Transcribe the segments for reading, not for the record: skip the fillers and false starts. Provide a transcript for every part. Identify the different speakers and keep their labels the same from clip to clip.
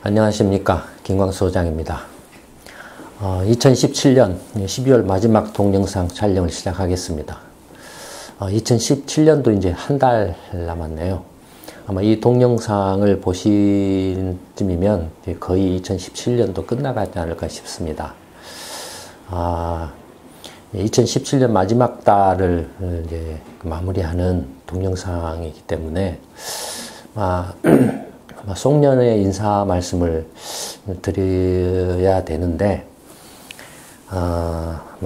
Speaker 1: 안녕하십니까, 김광수 소장입니다. 2017년 12월 마지막 동영상 촬영을 시작하겠습니다. 2017년도 이제 한 달 남았네요. 아마 이 동영상을 보신 쯤이면 거의 2017년도 끝나가지 않을까 싶습니다. 2017년 마지막 달을 이제 마무리하는 동영상이기 때문에 송년회 인사 말씀을 드려야 되는데,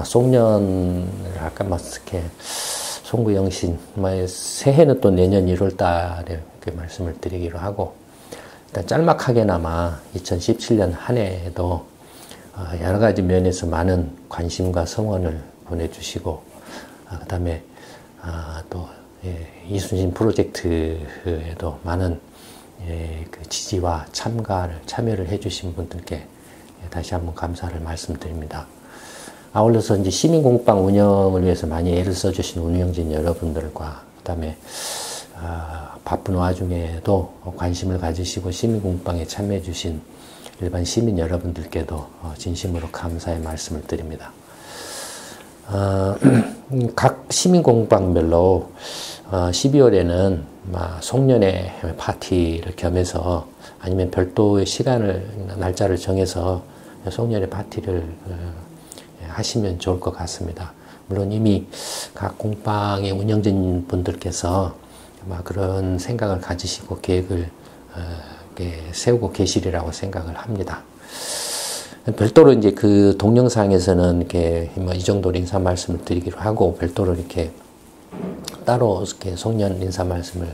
Speaker 1: 송년을 할까, 이렇게, 송구영신, 새해는 또 내년 1월 달에 이렇게 말씀을 드리기로 하고, 일단 짤막하게나마 2017년 한 해에도 여러 가지 면에서 많은 관심과 성원을 보내주시고, 그 다음에 또 이순신 프로젝트에도 많은 그 지지와 참여를 해주신 분들께 다시 한번 감사를 말씀드립니다. 아울러서 이제 시민공부방 운영을 위해서 많이 애를 써주신 운영진 여러분들과, 그 다음에 바쁜 와중에도 관심을 가지시고 시민공부방에 참여해주신 일반 시민 여러분들께도 진심으로 감사의 말씀을 드립니다. 각 시민공부방별로 12월에는 송년회 파티를 겸해서 아니면 별도의 날짜를 정해서 송년회 파티를 하시면 좋을 것 같습니다. 물론 이미 각 공방의 운영진 분들께서 그런 생각을 가지시고 계획을 세우고 계시리라고 생각을 합니다. 별도로 이제 그 동영상에서는 이렇게 이 정도로 인사 말씀을 드리기로 하고, 별도로 이렇게 따로 이렇게 송년 인사 말씀을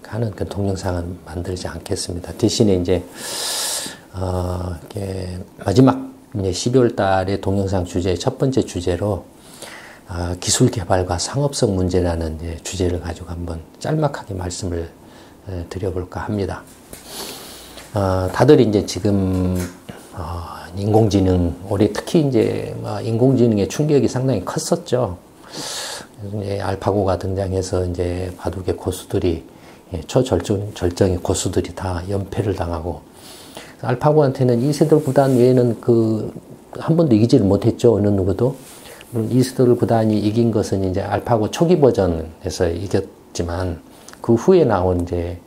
Speaker 1: 하는 그 동영상은 만들지 않겠습니다. 대신에 이제 이렇게 마지막 이제 12월 달의 동영상 주제 첫 번째 주제로 기술 개발과 상업성 문제라는 이제 주제를 가지고 한번 짤막하게 말씀을 드려볼까 합니다. 다들 이제 지금 인공지능, 올해 특히 이제 인공지능의 충격이 상당히 컸었죠. 이제 알파고가 등장해서 이제 바둑의 고수들이, 초절정의 고수들이 다 연패를 당하고, 알파고한테는 이세돌 구단 외에는 한 번도 이기지를 못했죠. 어느 누구도. 물론 이세돌 구단이 이긴 것은 이제 알파고 초기 버전에서 이겼지만, 그 후에 나온 이제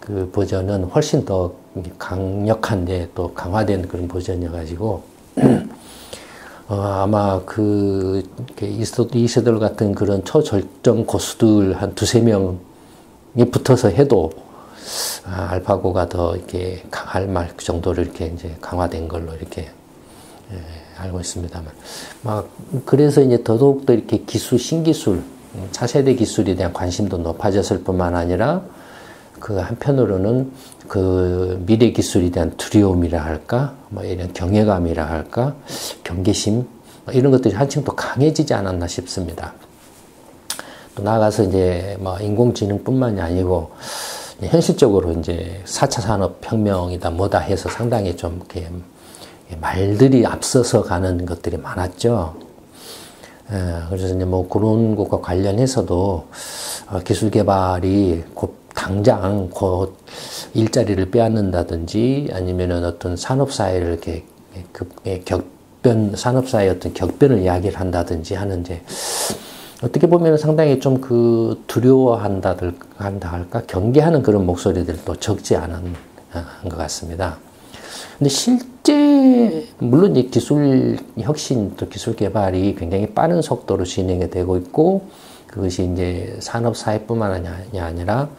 Speaker 1: 그 버전은 훨씬 더 강력한데 또 강화된 그런 버전이어가지고, 아마 이세돌 같은 그런 초절정 고수들 한 두세 명이 붙어서 해도, 알파고가 더 이렇게 강할 그 정도로 이렇게 이제 강화된 걸로 이렇게 알고 있습니다만. 그래서 이제 더더욱더 이렇게 신기술, 차세대 기술에 대한 관심도 높아졌을 뿐만 아니라, 그 한편으로는 그 미래 기술에 대한 두려움이라 할까, 이런 경외감이라 할까, 경계심, 이런 것들이 한층 더 강해지지 않았나 싶습니다. 또 나아가서 이제 인공지능뿐만이 아니고, 현실적으로 이제 4차 산업혁명이다 뭐다 해서 상당히 좀 이렇게 말들이 앞서서 가는 것들이 많았죠. 그래서 이제 그런 것과 관련해서도 기술 개발이 당장 곧 일자리를 빼앗는다든지 아니면은 어떤 산업사회를 이렇게 산업사회의 어떤 격변을 이야기를 한다든지 하는 이제 어떻게 보면 상당히 좀 두려워한다 할까, 경계하는 그런 목소리들도 적지 않은 것 같습니다. 근데 실제, 물론 이 기술 혁신, 또 기술 개발이 굉장히 빠른 속도로 진행이 되고 있고, 그것이 이제 산업사회뿐만 아니라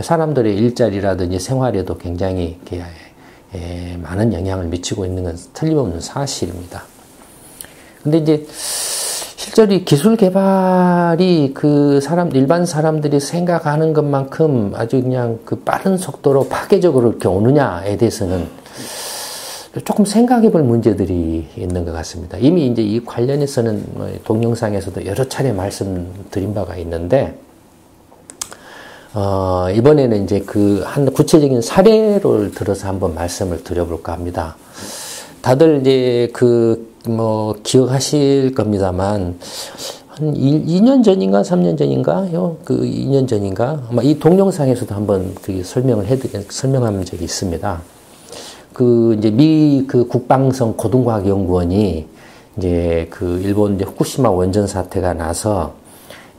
Speaker 1: 사람들의 일자리라든지 생활에도 굉장히 많은 영향을 미치고 있는 건 틀림없는 사실입니다. 근데 이제 실제로 기술 개발이 일반 사람들이 생각하는 것만큼 아주 그냥 빠른 속도로 파괴적으로 이렇게 오느냐에 대해서는 조금 생각해 볼 문제들이 있는 것 같습니다. 이미 이제 이 관련해서는 동영상에서도 여러 차례 말씀드린 바가 있는데, 이번에는 이제 한 구체적인 사례를 들어서 한번 말씀을 드려볼까 합니다. 다들 이제 기억하실 겁니다만, 한 2년 전인가 3년 전인가요? 2년 전인가? 아마 이 동영상에서도 한번 설명한 적이 있습니다. 이제 그 국방성 고등과학연구원이 이제 그 일본 이제 후쿠시마 원전 사태가 나서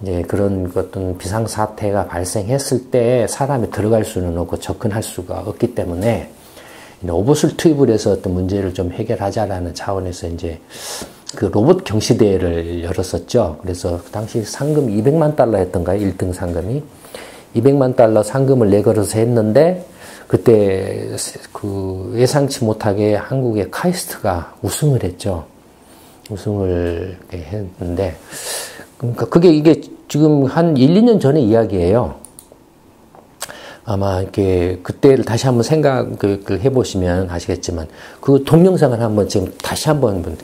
Speaker 1: 이제 그런 어떤 비상 사태가 발생했을 때 사람이 들어갈 수는 없고 접근할 수가 없기 때문에 로봇을 투입을 해서 어떤 문제를 좀 해결하자라는 차원에서 이제 그 로봇 경시대회를 열었었죠. 그래서 그 당시 상금 200만 달러였던가요? 1등 상금이. 200만 달러 상금을 내걸어서 했는데 그때 그 예상치 못하게 한국의 카이스트가 우승을 했죠. 우승을 했는데 그러니까 이게 지금 한 1, 2년 전의 이야기예요. 아마 이렇게 그때를 다시 한번 생각을 해보시면 아시겠지만 그 동영상을 한번 지금 다시 한번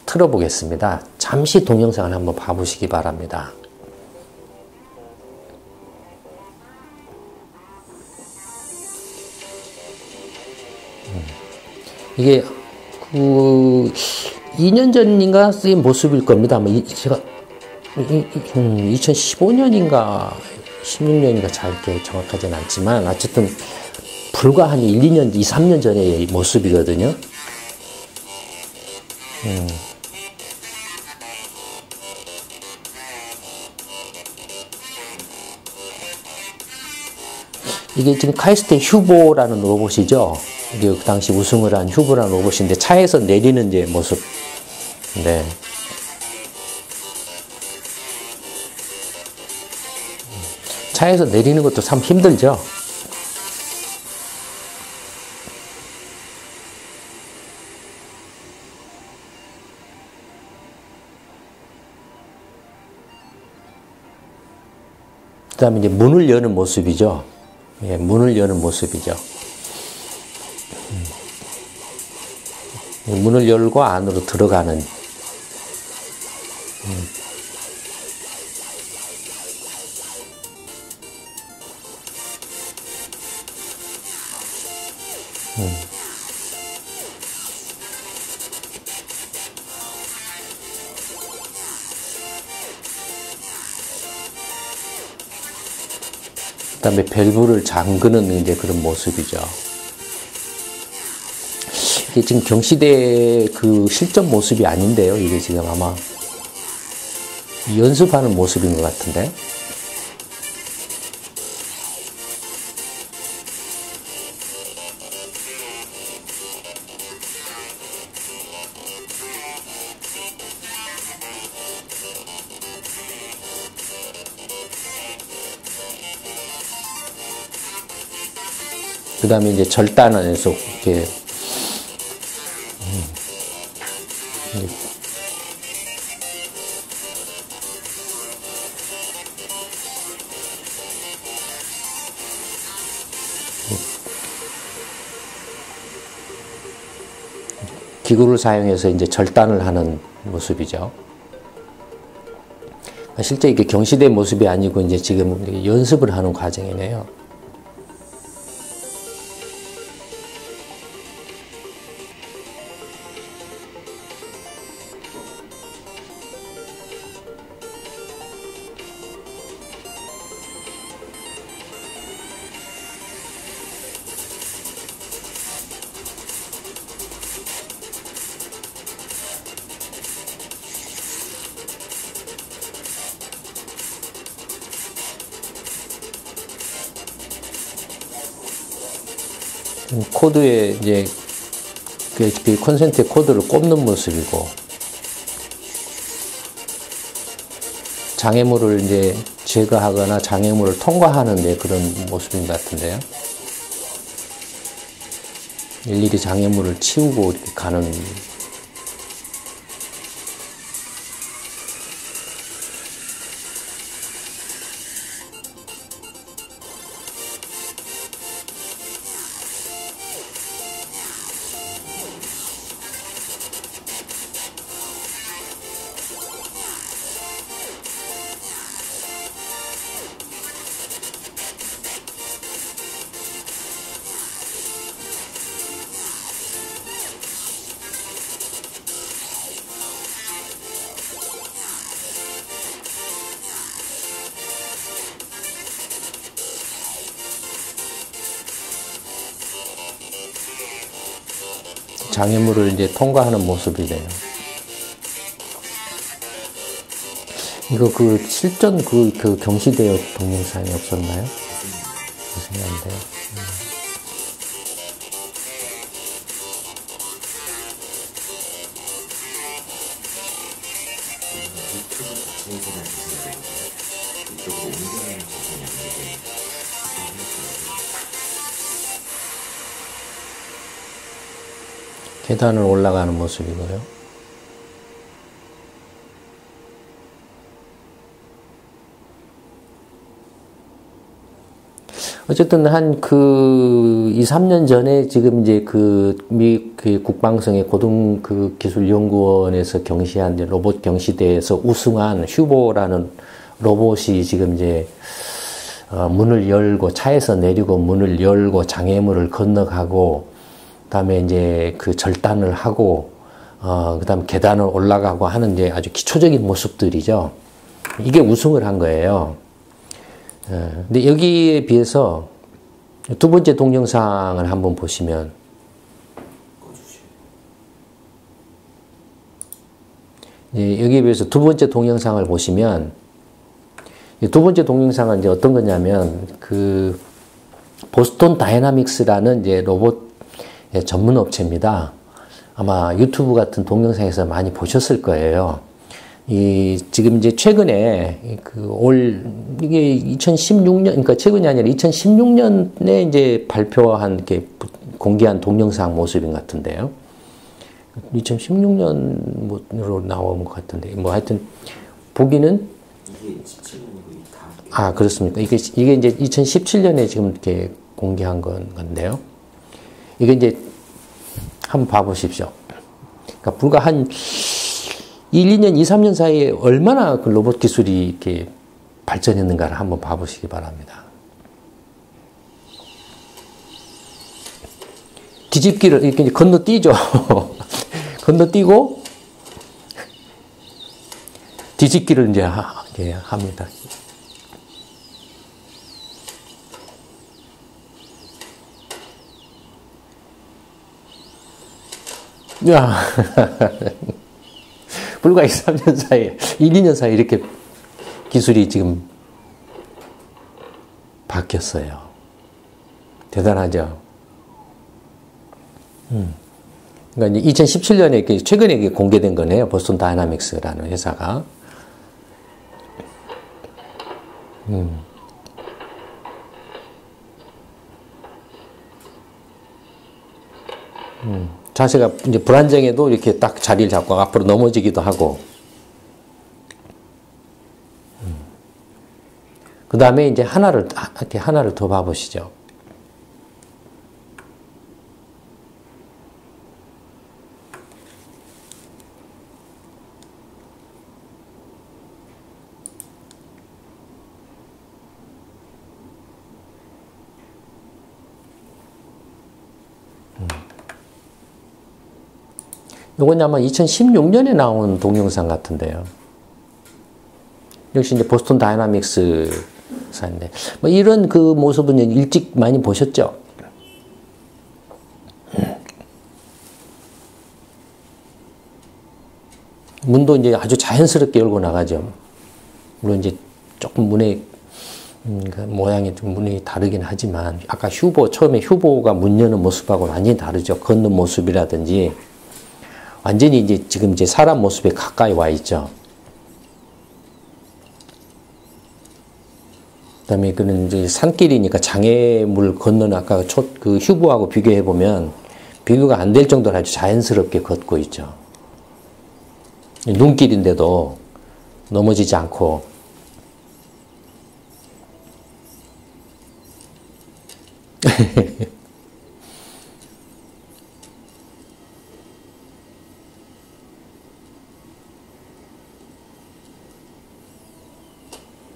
Speaker 1: 틀어보겠습니다. 잠시 동영상을 한번 봐보시기 바랍니다. 이게 2년 전인가의 모습일 겁니다. 아마 제가 2015년인가 16년인가 잘 이렇게 정확하진 않지만 어쨌든 불과 한 1, 2년, 2, 3년 전의 모습이거든요. 이게 지금 카이스트의 휴보라는 로봇이죠. 이게 그 당시 우승을 한 휴보라는 로봇인데 차에서 내리는 이제 모습. 네. 차에서 내리는 것도 참 힘들죠. 그 다음에 이제 문을 여는 모습이죠. 예, 문을 여는 모습이죠. 문을 열고 안으로 들어가는. 그 다음에 밸브를 잠그는 이제 그런 모습이죠. 이게 지금 경시대 그 실전 모습이 아닌데요. 이게 지금 아마 연습하는 모습인 것 같은데. 그 다음에 이제 절단에서 이렇게 기구를 사용해서 이제 절단을 하는 모습이죠. 실제 이게 경시대 모습이 아니고 이제 지금 연습을 하는 과정이네요. 코드에 이제 그 콘센트의 코드를 꼽는 모습이고, 장애물을 이제 제거하거나 장애물을 통과하는 데 그런 모습인 것 같은데요. 일일이 장애물을 치우고 이렇게 가는. 장애물을 이제 통과하는 모습이래요. 이거 그 실전 그 경시대회 동영상이 없었나요? 무슨 안 돼요. 계단을 올라가는 모습이고요. 어쨌든 한 2, 3년 전에 지금 이제 미 국방성의 기술연구원에서 경시한 로봇 경시대에서 우승한 휴보라는 로봇이 지금 이제 문을 열고 차에서 내리고 문을 열고 장애물을 건너가고 그다음에 이제 절단을 하고 그다음 계단을 올라가고 하는 이제 아주 기초적인 모습들이죠. 이게 우승을 한 거예요. 근데 여기에 비해서 두 번째 동영상을 한번 보시면 여기에 비해서 두 번째 동영상을 보시면 두 번째 동영상은 이제 어떤 거냐면 보스턴 다이나믹스라는 이제 로봇 전문 업체입니다. 아마 유튜브 같은 동영상에서 많이 보셨을 거예요. 지금 이제 최근에 이게 2016년, 그러니까 최근이 아니라 2016년에 이제 발표한, 이렇게 공개한 동영상 모습인 것 같은데요. 2016년으로 나온 것 같은데, 뭐 하여튼, 보기는. 이게 17년이고, 그렇습니까? 이게 이제 2017년에 지금 이렇게 공개한 건데요. 이게 이제 한번 봐보십시오. 그러니까 불과 한 1, 2년, 2, 3년 사이에 얼마나 그 로봇 기술이 이렇게 발전했는가를 한번 봐보시기 바랍니다. 뒤집기를 이렇게 건너뛰죠. 건너뛰고 뒤집기를 이제 합니다. 야. 불과 2, 3년 사이에, 1, 2년 사이에 이렇게 기술이 지금 바뀌었어요. 대단하죠? 그러니까 이제 2017년에 최근에 공개된 거네요. 보스턴 다이나믹스라는 회사가. 자세가 이제 불안정해도 이렇게 딱 자리를 잡고 앞으로 넘어지기도 하고. 그 다음에 이제 하나를 더 봐보시죠. 이건 아마 2016년에 나온 동영상 같은데요. 역시 이제 보스턴 다이나믹스사인데, 뭐 이런 모습은 일찍 많이 보셨죠? 문도 이제 아주 자연스럽게 열고 나가죠. 물론 이제 조금 문의 모양이 좀 문이 다르긴 하지만, 아까 처음에 휴보가 문 여는 모습하고 완전히 다르죠. 걷는 모습이라든지. 완전히 이제 지금 이제 사람 모습에 가까이 와 있죠. 그다음에 그는 이제 산길이니까 장애물 건너는 아까 휴보하고 비교해 보면 비교가 안 될 정도로 아주 자연스럽게 걷고 있죠. 눈길인데도 넘어지지 않고.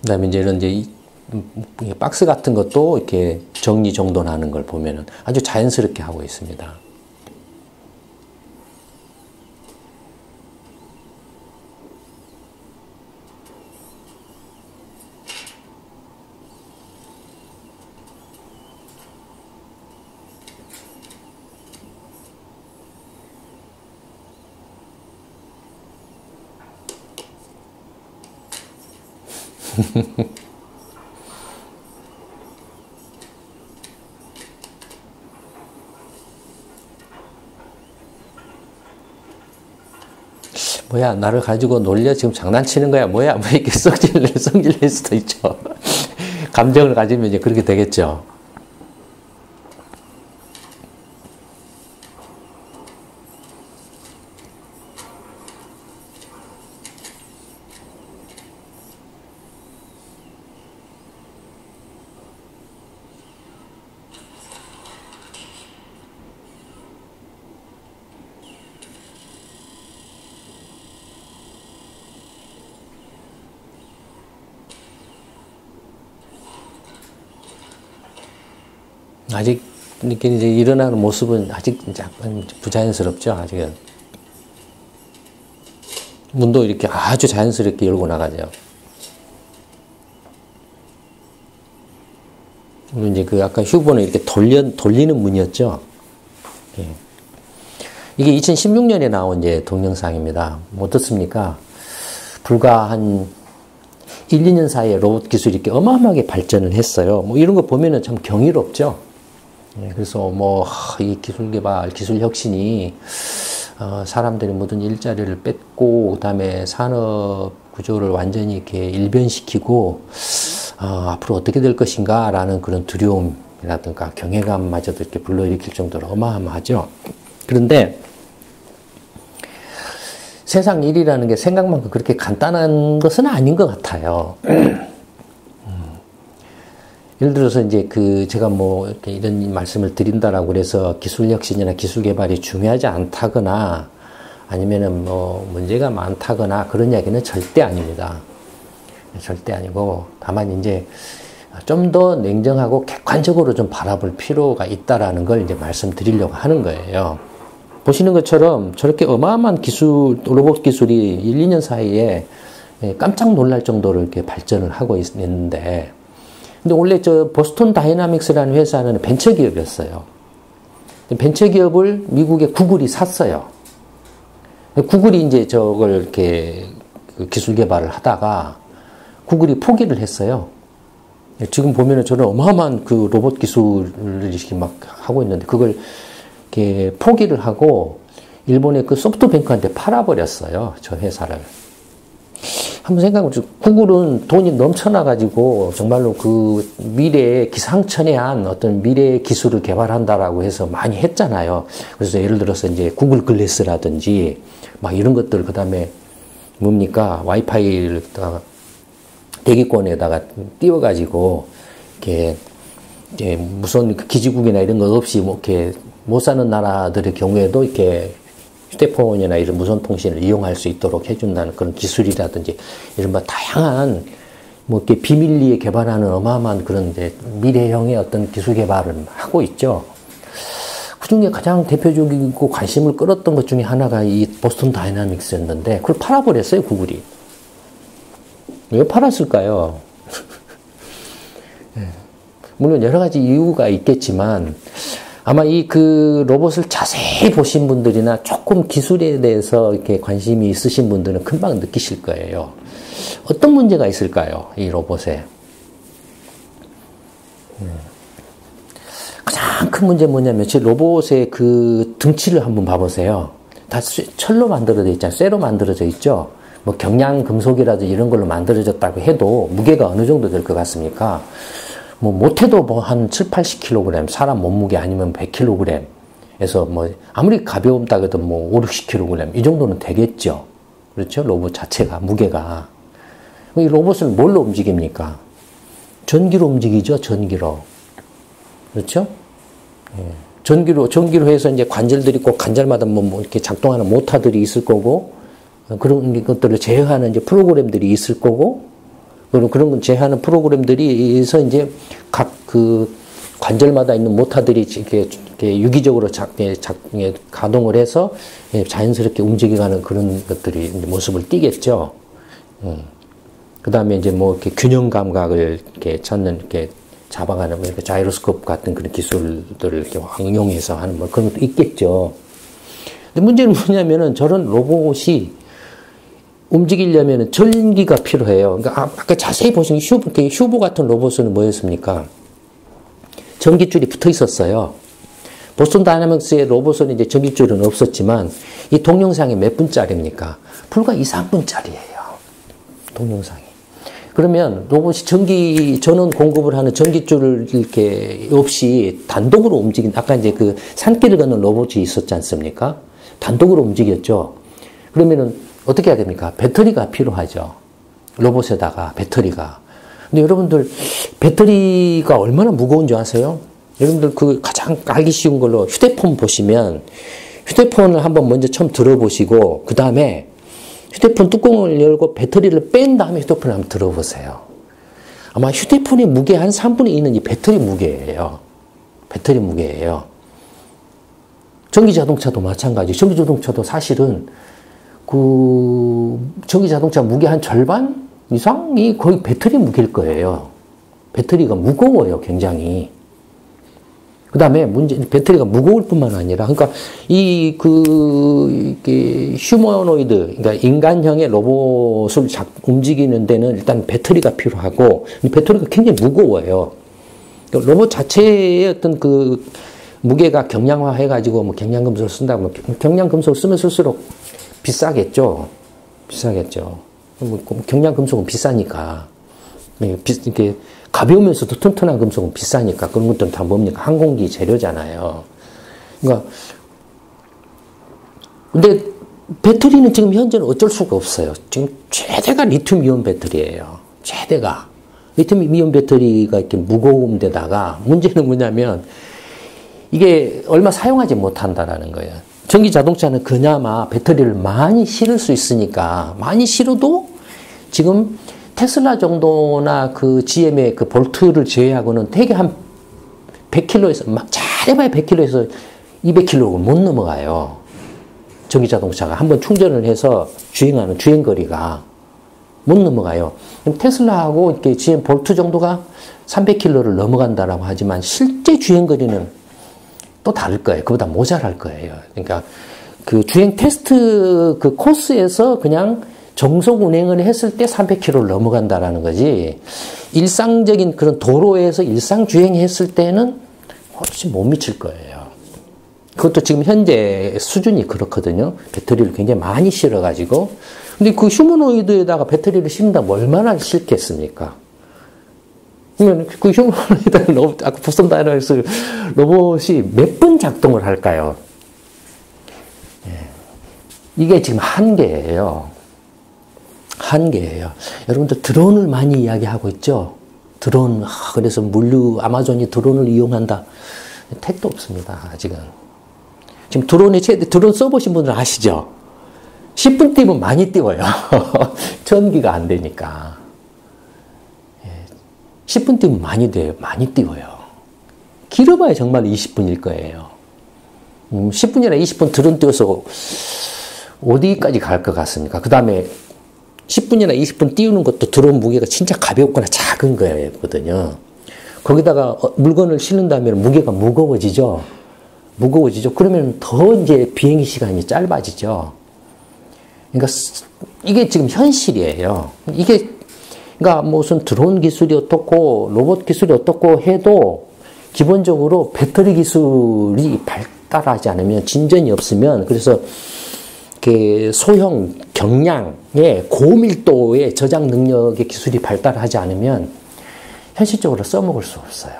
Speaker 1: 그다음에 이제 이런 박스 같은 것도 이렇게 정리정돈하는 걸 보면은 아주 자연스럽게 하고 있습니다. 뭐야, 나를 가지고 놀려 지금 장난치는 거야, 뭐야, 뭐 이렇게 성질낼 수도 있죠. 감정을 가지면 이제 그렇게 되겠죠. 아직 이렇게 이제 일어나는 모습은 아직 약간 부자연스럽죠. 아직은 문도 이렇게 아주 자연스럽게 열고 나가죠. 그리고 이제 그 아까 휴보는 이렇게 돌리는 문이었죠. 예. 이게 2016년에 나온 이제 동영상입니다. 어떻습니까? 불과 한 1, 2년 사이에 로봇 기술이 이렇게 어마어마하게 발전을 했어요. 뭐 이런 거 보면은 참 경이롭죠. 그래서 뭐 이 기술 개발, 기술 혁신이 사람들이 모든 일자리를 뺏고 그다음에 산업 구조를 완전히 이렇게 일변시키고 앞으로 어떻게 될 것인가라는 그런 두려움이라든가 경외감마저도 이렇게 불러일으킬 정도로 어마어마하죠. 그런데 세상 일이라는 게 생각만큼 그렇게 간단한 것은 아닌 것 같아요. 예를 들어서 이제 제가 뭐 이렇게 이런 말씀을 드린다라고 그래서 기술 혁신이나 기술 개발이 중요하지 않다거나 아니면은 뭐 문제가 많다거나 그런 이야기는 절대 아닙니다. 절대 아니고 다만 이제 좀 더 냉정하고 객관적으로 좀 바라볼 필요가 있다라는 걸 이제 말씀드리려고 하는 거예요. 보시는 것처럼 저렇게 어마어마한 기술, 로봇 기술이 1, 2년 사이에 깜짝 놀랄 정도로 이렇게 발전을 하고 있는데 근데 원래 저 보스턴 다이나믹스라는 회사는 벤처기업이었어요. 벤처기업을 미국의 구글이 샀어요. 구글이 이제 저걸 이렇게 기술 개발을 하다가 구글이 포기를 했어요. 지금 보면은 저는 어마어마한 그 로봇 기술을 이렇게 막 하고 있는데 그걸 이렇게 포기를 하고 일본의 그 소프트뱅크한테 팔아버렸어요. 저 회사를. 한번 생각해보세요. 구글은 돈이 넘쳐나가지고 정말로 그 미래에 기상천외한 어떤 미래의 기술을 개발한다라고 해서 많이 했잖아요. 그래서 예를 들어서 이제 구글 글래스라든지 막 이런 것들, 그 다음에 뭡니까? 와이파이를 대기권에다가 띄워가지고 이렇게 무슨 기지국이나 이런 거 없이 뭐 이렇게 못 사는 나라들의 경우에도 이렇게 휴대폰이나 이런 무선 통신을 이용할 수 있도록 해준다는 그런 기술이라든지 이런 뭐 다양한 뭐 이렇게 비밀리에 개발하는 어마어마한 그런 이제 미래형의 어떤 기술 개발을 하고 있죠. 그 중에 가장 대표적이고 관심을 끌었던 것 중에 하나가 이 보스턴 다이나믹스였는데 그걸 팔아버렸어요, 구글이. 왜 팔았을까요? 물론 여러 가지 이유가 있겠지만 아마 이 그 로봇을 자세히 보신 분들이나 조금 기술에 대해서 이렇게 관심이 있으신 분들은 금방 느끼실 거예요. 어떤 문제가 있을까요? 이 로봇에. 가장 큰 문제 뭐냐면 제 로봇의 그 등치를 한번 봐보세요. 다 철로 만들어져 있잖아요. 쇠로 만들어져 있죠. 뭐 경량 금속이라든지 이런 걸로 만들어졌다고 해도 무게가 어느 정도 될 것 같습니까? 뭐 못해도 뭐 한 7, 80kg, 사람 몸무게 아니면 100kg에서 뭐 아무리 가벼움다 해도 뭐 5, 60kg 이 정도는 되겠죠. 그렇죠? 로봇 자체가 무게가. 이 로봇을 뭘로 움직입니까? 전기로 움직이죠. 전기로. 그렇죠? 예. 전기로 해서 이제 관절들이 꼭 관절마다 뭐 이렇게 작동하는 모터들이 있을 거고 그런 것들을 제어하는 이제 프로그램들이 있을 거고 그런 건 제어하는 프로그램들이 있어 이제 각 그 관절마다 있는 모터들이 이렇게 유기적으로 가동을 해서 자연스럽게 움직여가는 그런 것들이 이제 모습을 띠겠죠. 그 다음에 이제 뭐 이렇게 균형 감각을 이렇게 찾는 이렇게 잡아가는 뭐 이렇게 자이로스코프 같은 그런 기술들을 이렇게 응용해서 하는 뭐 그런 것도 있겠죠. 근데 문제는 뭐냐면은 저런 로봇이 움직이려면 전기가 필요해요. 그러니까 아까 자세히 보시면 휴보 같은 로봇은 뭐였습니까? 전기줄이 붙어 있었어요. 보스턴 다이나믹스의 로봇은 이제 전기줄은 없었지만 이 동영상이 몇 분짜리입니까? 불과 2, 3분짜리예요. 동영상이. 그러면 로봇이 전원 공급을 하는 전기줄을 이렇게 없이 단독으로 움직인, 아까 이제 그 산길을 걷는 로봇이 있었지 않습니까? 단독으로 움직였죠. 그러면은 어떻게 해야 됩니까? 배터리가 필요하죠. 로봇에다가 배터리가. 근데 여러분들 배터리가 얼마나 무거운 줄 아세요? 여러분들 그 가장 알기 쉬운 걸로 휴대폰 보시면 휴대폰을 한번 먼저 처음 들어보시고 그 다음에 휴대폰 뚜껑을 열고 배터리를 뺀 다음에 휴대폰을 한번 들어보세요. 아마 휴대폰의 무게 한 3분의 2는 이 배터리 무게예요. 배터리 무게예요. 전기자동차도 마찬가지. 전기자동차도 사실은 그 전기자동차 무게 한 절반 이상이 거의 배터리 무게일 거예요. 배터리가 무거워요, 굉장히. 그 다음에 배터리가 무거울 뿐만 아니라, 그러니까 이게 휴머노이드, 그러니까 인간형의 로봇을 움직이는 데는 일단 배터리가 필요하고, 이 배터리가 굉장히 무거워요. 그러니까 로봇 자체의 어떤 그 무게가 경량화 해가지고 뭐 경량금속을 쓴다고, 경량금속을 쓰면 쓸수록 비싸겠죠. 비싸겠죠. 경량금속은 비싸니까. 이렇게 가벼우면서도 튼튼한 금속은 비싸니까 그런 것들은 다 뭡니까? 항공기 재료잖아요. 그러니까 근데 배터리는 지금 현재는 어쩔 수가 없어요. 지금 최대가 리튬이온 배터리예요. 최대가 리튬이온 배터리가 이렇게 무거운데다가 문제는 뭐냐면 이게 얼마 사용하지 못한다라는 거예요. 전기 자동차는 그나마 배터리를 많이 실을 수 있으니까 많이 실어도 지금 테슬라 정도나 그 GM의 그 볼트를 제외하고는 되게 한 100km에서, 막 잘해봐야 100km에서 200km 못 넘어가요. 전기자동차가 한번 충전을 해서 주행하는 주행거리가 못 넘어가요. 그럼 테슬라하고 이렇게 GM 볼트 정도가 300km를 넘어간다라고 하지만 실제 주행거리는 또 다를 거예요. 그보다 모자랄 거예요. 그러니까 그 주행 테스트 그 코스에서 그냥 정속 운행을 했을 때 300km를 넘어간다라는 거지, 일상적인 그런 도로에서 일상 주행했을 때는 훨씬 못 미칠 거예요. 그것도 지금 현재 수준이 그렇거든요. 배터리를 굉장히 많이 실어가지고. 근데 그 휴머노이드에다가 배터리를 싣는다면 얼마나 싫겠습니까? 그러면 그 휴머노이드 로봇, 아까 보스턴 다이나믹스 로봇이 몇 번 작동을 할까요? 이게 지금 한계예요. 한계예요. 여러분들 드론을 많이 이야기하고 있죠? 드론, 그래서 아마존이 드론을 이용한다. 택도 없습니다, 아직은. 지금 드론 써보신 분들 아시죠? 10분 뛰면 많이 띄워요. 전기가 안 되니까. 10분 뛰면 많이 띄워요. 길어봐야 정말 20분일 거예요. 10분이나 20분 드론 띄워서 어디까지 갈 것 같습니까? 그 다음에 10분이나 20분 띄우는 것도 드론 무게가 진짜 가볍거나 작은 거거든요. 거기다가 물건을 실는다면 무게가 무거워지죠. 그러면 더 이제 비행 시간이 짧아지죠. 그러니까 이게 지금 현실이에요. 그러니까 무슨 드론 기술이 어떻고 로봇 기술이 어떻고 해도 기본적으로 배터리 기술이 발달하지 않으면, 진전이 없으면, 그래서 소형 경량의 고밀도의 저장 능력의 기술이 발달하지 않으면 현실적으로 써먹을 수 없어요.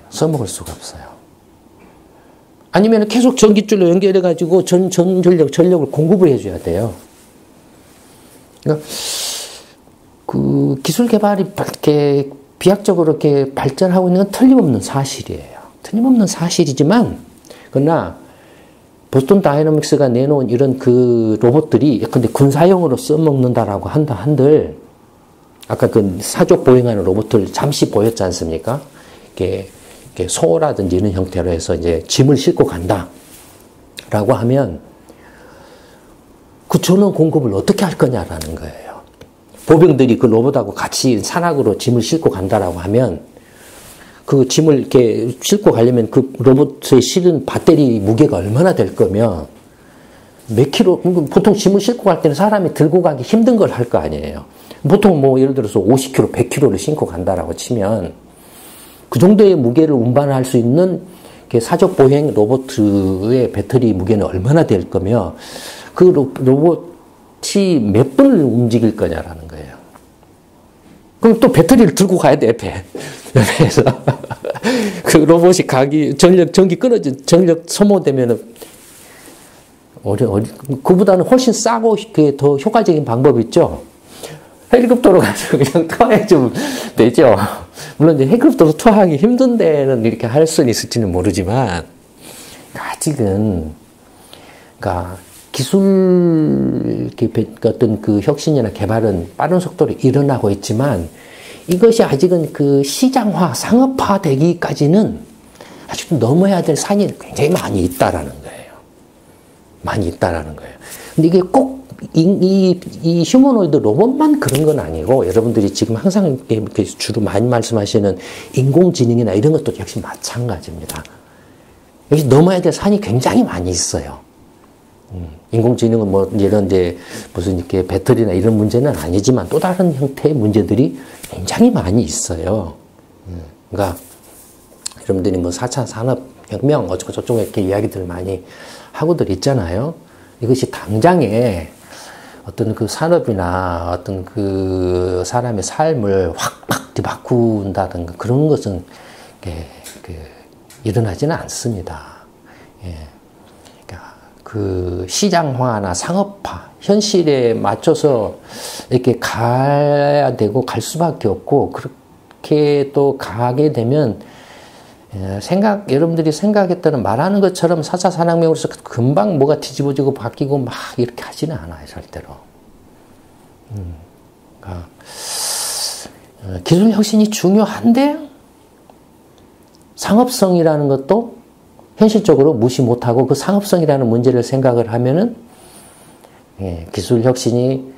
Speaker 1: 써먹을 수가 없어요. 아니면 계속 전기줄로 연결해가지고 전력을 공급을 해줘야 돼요. 그러니까 그 기술 개발이 이렇게 비약적으로 이렇게 발전하고 있는 건 틀림없는 사실이에요. 틀림없는 사실이지만, 그러나 보스턴 다이나믹스가 내놓은 이런 그 로봇들이 근데 군사용으로 써먹는다라고 한들, 아까 그 사족 보행하는 로봇을 잠시 보였지 않습니까? 이렇게 소라든지 이런 형태로 해서 이제 짐을 싣고 간다라고 하면 그 전원 공급을 어떻게 할 거냐라는 거예요. 보병들이 그 로봇하고 같이 산악으로 짐을 싣고 간다라고 하면 그 짐을 이렇게 싣고 가려면 그 로봇에 실은 배터리 무게가 얼마나 될 거면 몇 킬로, 보통 짐을 싣고 갈 때는 사람이 들고 가기 힘든 걸 할 거 아니에요. 보통 뭐 예를 들어서 50kg, 100kg를 싣고 간다라고 치면 그 정도의 무게를 운반할 수 있는 사적 보행 로봇의 배터리 무게는 얼마나 될 거며 그 로봇이 몇 분을 움직일 거냐라는 거예요. 그럼 또 배터리를 들고 가야 돼, 옆에서. 그 로봇이 전기 끊어진, 전력 소모되면은, 그보다는 훨씬 싸고, 더 효과적인 방법이 있죠? 헬리콥터로 가서 그냥 투하해주면 되죠. 물론 이제 헬리콥터로 투하하기 힘든 데는 이렇게 할 수는 있을지는 모르지만, 아직은, 그러니까, 기술, 어떤 그 혁신이나 개발은 빠른 속도로 일어나고 있지만, 이것이 아직은 그 시장화, 상업화 되기까지는 아직도 넘어야 될 산이 굉장히 많이 있다라는 거예요. 많이 있다라는 거예요. 근데 이게 꼭 이 휴머노이드 로봇만 그런 건 아니고, 여러분들이 지금 항상 이렇게 주로 많이 말씀하시는 인공지능이나 이런 것도 역시 마찬가지입니다. 여기 넘어야 될 산이 굉장히 많이 있어요. 인공지능은 뭐 이런 이제 무슨 이렇게 배터리나 이런 문제는 아니지만 또 다른 형태의 문제들이 굉장히 많이 있어요. 그러니까 여러분들이 뭐 4차 산업혁명 어쩌고 저쩌고 이렇게 이야기들 많이 하고들 있잖아요. 이것이 당장에 어떤 그 산업이나 어떤 그 사람의 삶을 확 뒤바꾼다든가 그런 것은 일어나지는 않습니다. 예. 그러니까 그 시장화나 상업화, 현실에 맞춰서 이렇게 가야 되고 갈 수밖에 없고, 그렇게 또 가게 되면 여러분들이 생각했던 말하는 것처럼 4차 산업혁명으로서 금방 뭐가 뒤집어지고 바뀌고 막 이렇게 하지는 않아요, 절대로. 그러니까 기술 혁신이 중요한데 상업성이라는 것도 현실적으로 무시 못하고 그 상업성이라는 문제를 생각을 하면은 기술 혁신이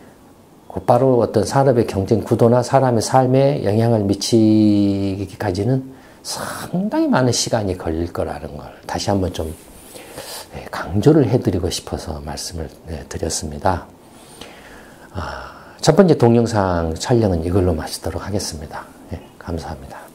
Speaker 1: 곧바로 어떤 산업의 경쟁 구도나 사람의 삶에 영향을 미치기까지는 상당히 많은 시간이 걸릴 거라는 걸 다시 한번 좀 강조를 해드리고 싶어서 말씀을 드렸습니다. 첫 번째 동영상 촬영은 이걸로 마치도록 하겠습니다. 감사합니다.